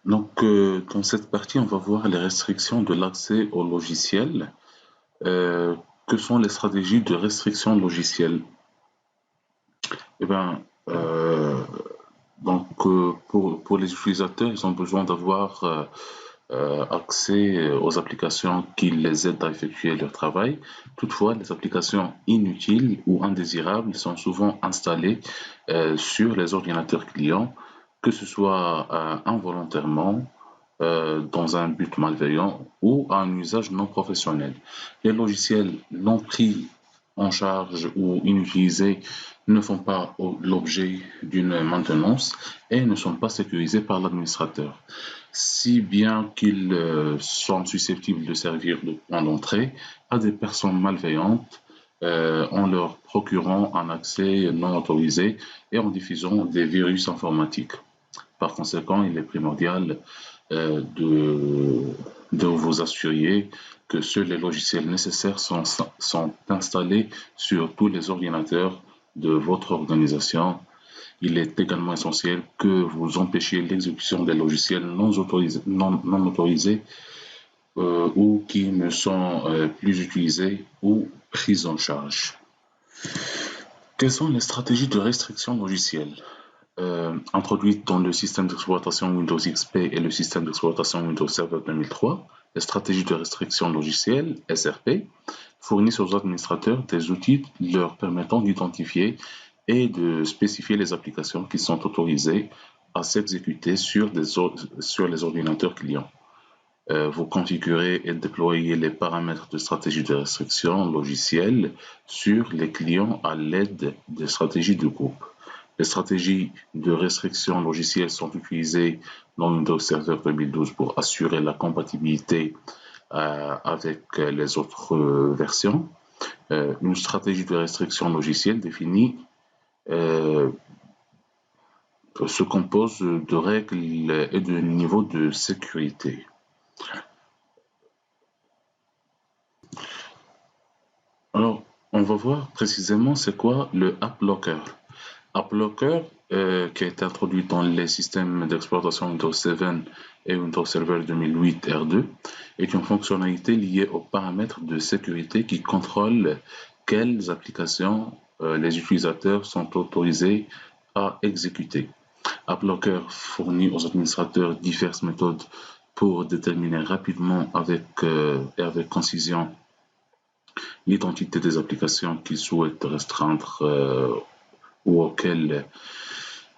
Dans cette partie, on va voir les restrictions de l'accès au logiciel. Euh, que sont les stratégies de restriction logicielle? Eh ben, pour les utilisateurs, ils ont besoin d'avoir accès aux applications qui les aident à effectuer leur travail. Toutefois, les applications inutiles ou indésirables sont souvent installées sur les ordinateurs clients, que ce soit involontairement, dans un but malveillant ou à un usage non professionnel. Les logiciels non pris en charge ou inutilisés ne font pas l'objet d'une maintenance et ne sont pas sécurisés par l'administrateur, si bien qu'ils sont susceptibles de servir de point d'entrée à des personnes malveillantes en leur procurant un accès non autorisé et en diffusant des virus informatiques. Par conséquent, il est primordial euh, de, de vous assurer que seuls les logiciels nécessaires sont installés sur tous les ordinateurs de votre organisation. Il est également essentiel que vous empêchiez l'exécution des logiciels non autorisés ou qui ne sont plus utilisés ou pris en charge. Quelles sont les stratégies de restriction logicielle introduites dans le système d'exploitation Windows XP et le système d'exploitation Windows Server 2003? Les stratégies de restriction logicielle, SRP, fournissent aux administrateurs des outils leur permettant d'identifier et de spécifier les applications qui sont autorisées à s'exécuter sur les ordinateurs clients. Vous configurez et déployez les paramètres de stratégie de restriction logicielle sur les clients à l'aide des stratégies de groupe. Les stratégies de restriction logicielle sont utilisées dans Windows Server 2012 pour assurer la compatibilité avec les autres versions. Une stratégie de restriction logicielle définie euh, se compose de règles et de niveaux de sécurité. Alors, on va voir précisément c'est quoi le AppLocker. AppLocker, qui a été introduit dans les systèmes d'exploitation Windows 7 et Windows Server 2008 R2, est une fonctionnalité liée aux paramètres de sécurité qui contrôlent quelles applications les utilisateurs sont autorisés à exécuter. AppLocker fournit aux administrateurs diverses méthodes pour déterminer rapidement et avec concision l'identité des applications qu'ils souhaitent restreindre ou auxquelles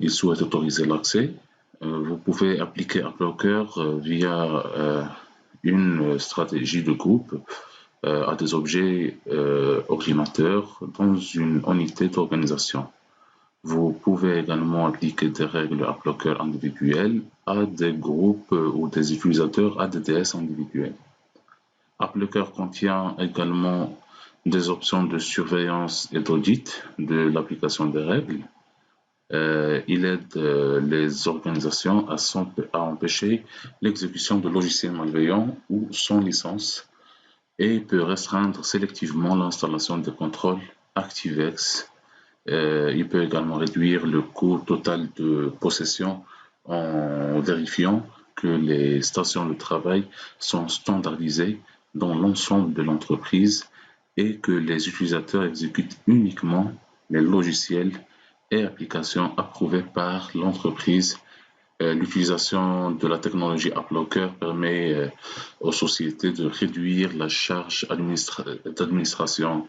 ils souhaitent autoriser l'accès. Vous pouvez appliquer AppLocker via une stratégie de groupe à des objets ordinateurs dans une unité d'organisation. Vous pouvez également appliquer des règles AppLocker individuelles à des groupes ou des utilisateurs ADDS individuels. AppLocker contient également des options de surveillance et d'audit de l'application des règles. Il aide les organisations à empêcher l'exécution de logiciels malveillants ou sans licence et peut restreindre sélectivement l'installation des contrôles ActiveX. Il peut également réduire le coût total de possession en vérifiant que les stations de travail sont standardisées dans l'ensemble de l'entreprise et que les utilisateurs exécutent uniquement les logiciels et applications approuvées par l'entreprise. L'utilisation de la technologie AppLocker permet aux sociétés de réduire la charge d'administration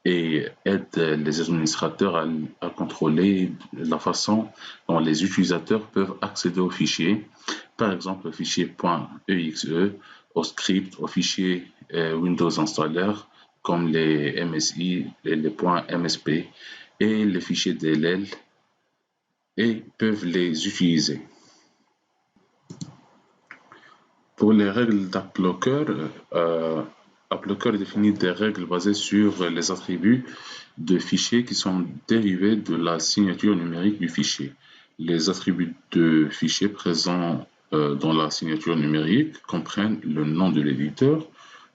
et aide les administrateurs à contrôler la façon dont les utilisateurs peuvent accéder aux fichiers, par exemple au fichier .exe, au script, aux fichiers Windows Installer comme les MSI, les .msp et les fichiers DLL et peuvent les utiliser. Pour les règles d'AppLocker, AppLocker définit des règles basées sur les attributs de fichiers qui sont dérivés de la signature numérique du fichier. Les attributs de fichiers présents dans la signature numérique comprennent le nom de l'éditeur,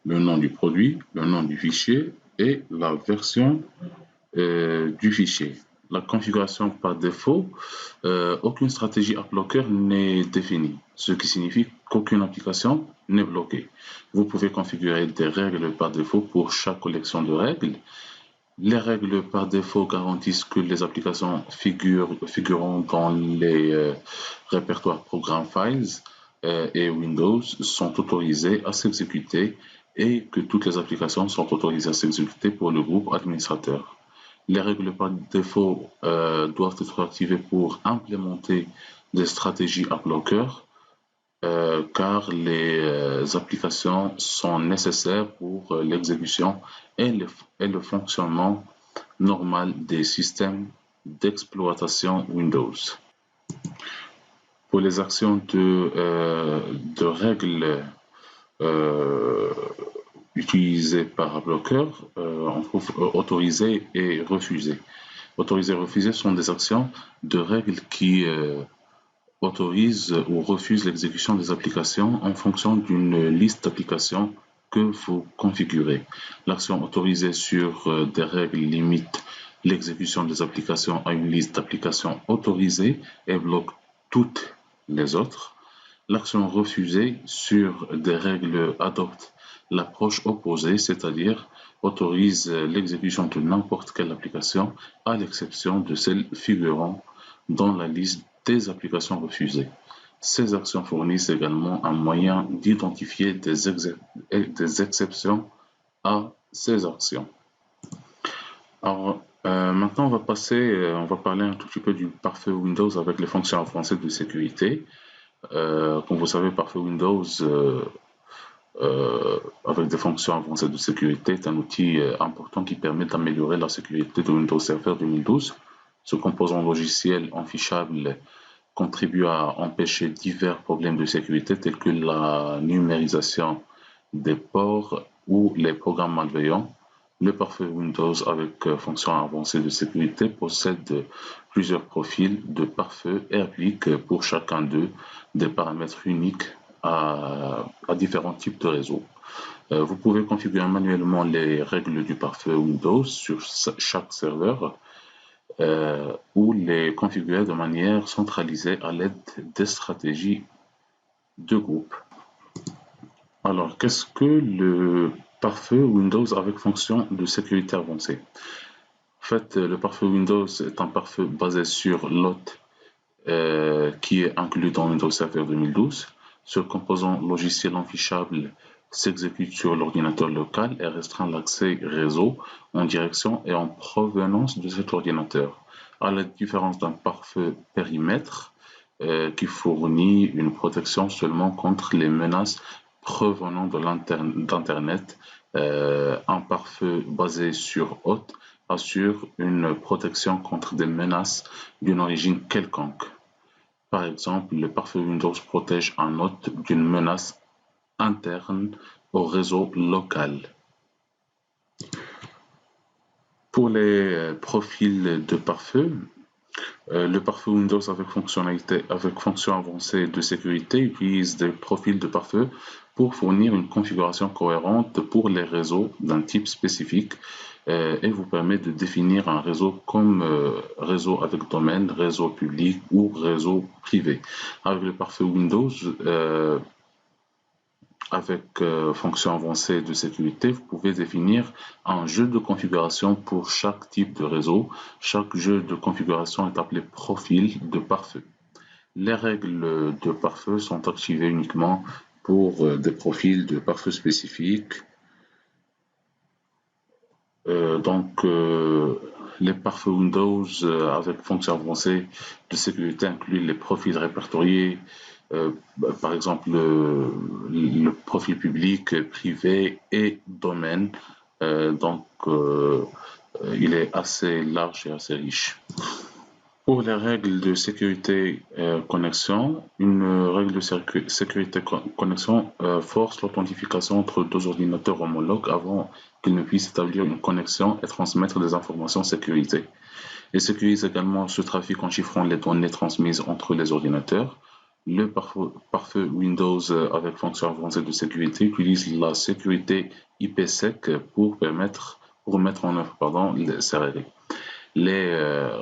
le nom du produit, le nom du fichier et la version du fichier. la configuration par défaut, aucune stratégie AppLocker n'est définie, ce qui signifie qu'aucune application n'est bloquée. Vous pouvez configurer des règles par défaut pour chaque collection de règles. Les règles par défaut garantissent que les applications figurant dans les répertoires Program Files et Windows sont autorisées à s'exécuter et que toutes les applications sont autorisées à s'exécuter pour le groupe administrateur. Les règles par défaut doivent être activées pour implémenter des stratégies AppLocker car les applications sont nécessaires pour l'exécution et le fonctionnement normal des systèmes d'exploitation Windows. Pour les actions de règles utilisées par AppLocker, on trouve autoriser et refuser. Autoriser et refuser sont des actions de règles qui autorise ou refuse l'exécution des applications en fonction d'une liste d'applications que vous configurez. L'action autorisée sur des règles limite l'exécution des applications à une liste d'applications autorisées et bloque toutes les autres. L'action refusée sur des règles adopte l'approche opposée, c'est-à-dire autorise l'exécution de n'importe quelle application à l'exception de celles figurant dans la liste des applications refusées. Ces actions fournissent également un moyen d'identifier des exceptions à ces actions. Alors, maintenant, on va parler un tout petit peu du pare-feu Windows avec les fonctions avancées de sécurité. Comme vous savez, pare-feu Windows avec des fonctions avancées de sécurité est un outil important qui permet d'améliorer la sécurité de Windows Server 2012. Ce composant logiciel enfichable contribue à empêcher divers problèmes de sécurité tels que la numérisation des ports ou les programmes malveillants. Le pare-feu Windows avec fonction avancée de sécurité possède plusieurs profils de pare-feu et applique pour chacun d'eux des paramètres uniques à différents types de réseaux. Vous pouvez configurer manuellement les règles du pare-feu Windows sur chaque serveur ou les configurer de manière centralisée à l'aide des stratégies de groupe. Alors, qu'est-ce que le pare-feu Windows avec fonction de sécurité avancée? En fait, le pare-feu Windows est un pare-feu basé sur l'hôte qui est inclus dans Windows Server 2012. Ce composant logiciel enfichable s'exécute sur l'ordinateur local et restreint l'accès réseau en direction et en provenance de cet ordinateur, à la différence d'un pare-feu périmètre qui fournit une protection seulement contre les menaces provenant d'Internet. Un pare-feu basé sur hôte assure une protection contre des menaces d'une origine quelconque. Par exemple, le pare-feu Windows protège un hôte d'une menace interne au réseau local. Pour les profils de pare-feu, le pare-feu Windows avec fonction avancée de sécurité utilise des profils de pare-feu pour fournir une configuration cohérente pour les réseaux d'un type spécifique et vous permet de définir un réseau comme réseau avec domaine, réseau public ou réseau privé. Avec le pare-feu Windows, avec fonction avancée de sécurité, vous pouvez définir un jeu de configuration pour chaque type de réseau. Chaque jeu de configuration est appelé profil de pare-feu. Les règles de pare-feu sont activées uniquement pour des profils de pare-feu spécifiques. Les pare-feux Windows avec fonction avancée de sécurité incluent les profils répertoriés, par exemple le profil public, privé et domaine. Il est assez large et assez riche. Pour les règles de sécurité connexion, une règle de sécurité connexion force l'authentification entre deux ordinateurs homologues avant qu'ils ne puissent établir une connexion et transmettre des informations sécurisées. Elle sécurise également ce trafic en chiffrant les données transmises entre les ordinateurs. Le pare-feu Windows avec fonction avancée de sécurité utilise la sécurité IPsec pour mettre en œuvre ces règles. Les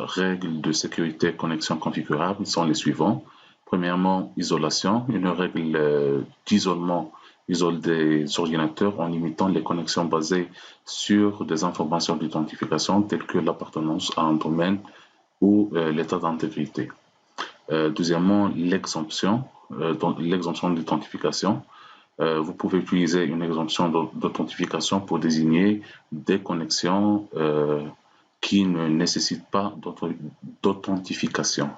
règles de sécurité connexion configurables sont les suivants. Premièrement, isolation, une règle d'isolement isole des ordinateurs en limitant les connexions basées sur des informations d'identification telles que l'appartenance à un domaine ou l'état d'intégrité. Deuxièmement, l'exemption d'identification. Vous pouvez utiliser une exemption d'authentification pour désigner des connexions qui ne nécessitent pas d'authentification.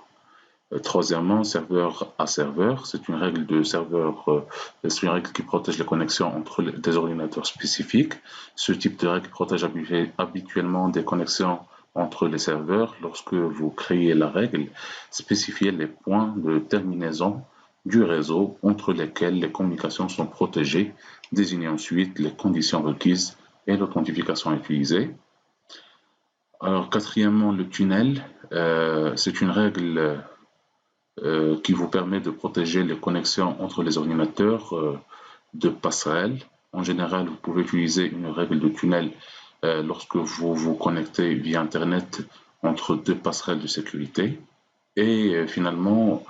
Troisièmement, serveur à serveur, c'est une règle de serveur, c'est une règle qui protège les connexions entre des ordinateurs spécifiques. Ce type de règle protège habituellement des connexions entre les serveurs. Lorsque vous créez la règle, spécifiez les points de terminaison du réseau entre lesquels les communications sont protégées, désignez ensuite les conditions requises et l'authentification utilisée. Alors, quatrièmement, le tunnel, c'est une règle qui vous permet de protéger les connexions entre les ordinateurs de passerelles. En général, vous pouvez utiliser une règle de tunnel lorsque vous vous connectez via Internet entre deux passerelles de sécurité. Et finalement,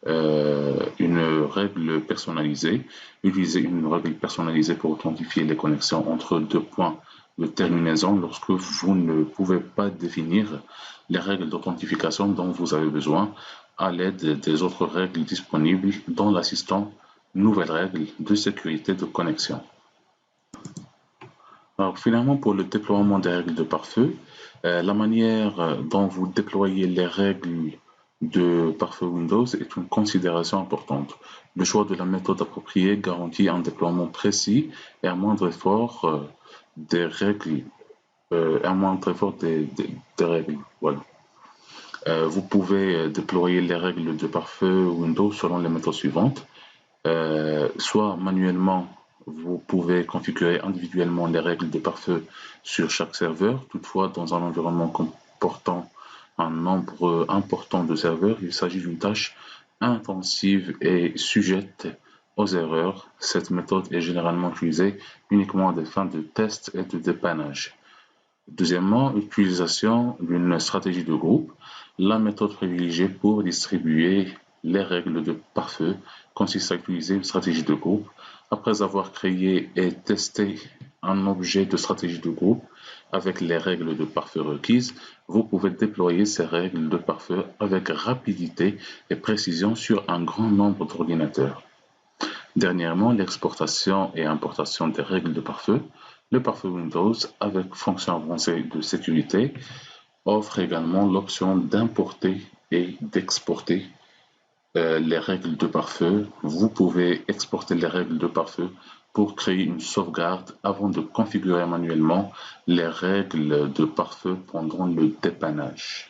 une règle personnalisée. Utilisez une règle personnalisée pour authentifier les connexions entre deux points de terminaison lorsque vous ne pouvez pas définir les règles d'authentification dont vous avez besoin à l'aide des autres règles disponibles dans l'assistant Nouvelles règles de sécurité de connexion. Alors finalement, pour le déploiement des règles de pare-feu, la manière dont vous déployez les règles de pare-feu Windows est une considération importante. Le choix de la méthode appropriée garantit un déploiement précis et un moindre effort des règles. Voilà. Vous pouvez déployer les règles de pare-feu Windows selon les méthodes suivantes. Soit manuellement, vous pouvez configurer individuellement les règles de pare-feu sur chaque serveur. Toutefois, dans un environnement comportant un nombre important de serveurs, il s'agit d'une tâche intensive et sujette aux erreurs. Cette méthode est généralement utilisée uniquement à des fins de test et de dépannage. Deuxièmement, utilisation d'une stratégie de groupe. La méthode privilégiée pour distribuer les règles de pare-feu consiste à utiliser une stratégie de groupe. Après avoir créé et testé un objet de stratégie de groupe avec les règles de pare-feu requises, vous pouvez déployer ces règles de pare-feu avec rapidité et précision sur un grand nombre d'ordinateurs. Dernièrement, l'exportation et importation des règles de pare-feu. Le pare-feu Windows, avec fonction avancée de sécurité, offre également l'option d'importer et d'exporter les règles de pare-feu. Vous pouvez exporter les règles de pare-feu pour créer une sauvegarde avant de configurer manuellement les règles de pare-feu pendant le dépannage.